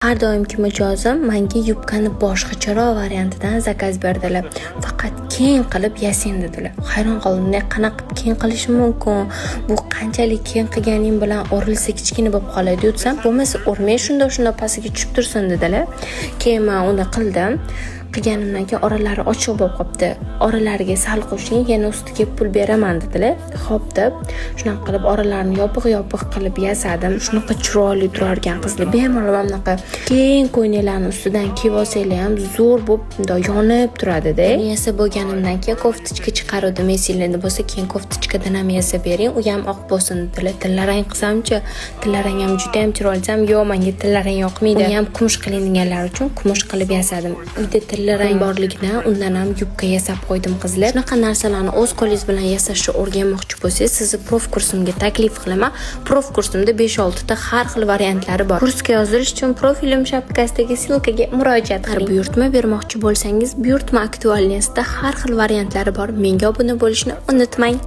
Har doimki mijozim menga yubkani boshqacharoq variantidan zakaz berdilar. Faqat keng qilib yasang dedilar. Hayron qoldim. Qanaqa keng qilishim mumkin? Bu qanchalik keng qilganing bilan o'rilsa kichkina bo'lib qoladi desam, bo'lmasa o'rmay shunda pastiga tushib tursin dedilar. Keyin men uni qildim. Qilganimdan keyin oralari ochiq bo'lib qopti. Oralariga sal qo'shing, yana ustiga pul beraman dedilar. Xo'p deb, shunaqa qilib oralarni yopiq qilib yasadim. Shunaqa chiroyli turar ekan qizlar. Bemalol bunaqa keng ko'ylaklarni ustidan kiyib olsanglar ham zo'r bo'lib yonib turadi-da. Yasab bo'lganimdan keyin koftichka chiqaruvdim. Mesinglarda bo'lsa keyin koftichkadan ham yasab bering, u ham oq bo'lsin dedilar. Tillarang qilsamchi, tillarang ham juda ham chiroyli. Yo'q, menga tillarang yoqmaydi. Uni ham kumush qilinganlar uchun kumush qilib yasadim. Uyda tillarang borligidan undan ham yubka yasab qo'ydim qizlar. Shunaqa narsalarni o'z qo'lingiz bilan yasashni o'rganmoqchi bo'lsangiz, sizni prof kursimga taklif qilaman. Prof kursimda 5-6 ta har xil variantlari bor. Kursga yozilish uchun profilim shapkasidagi silkaga murojaat qiling. Buyurtma bermoqchi bo'lsangiz, buyurtma aktualniyasida har xil variantlari bor. Menga obuna bo'lishni unutmang.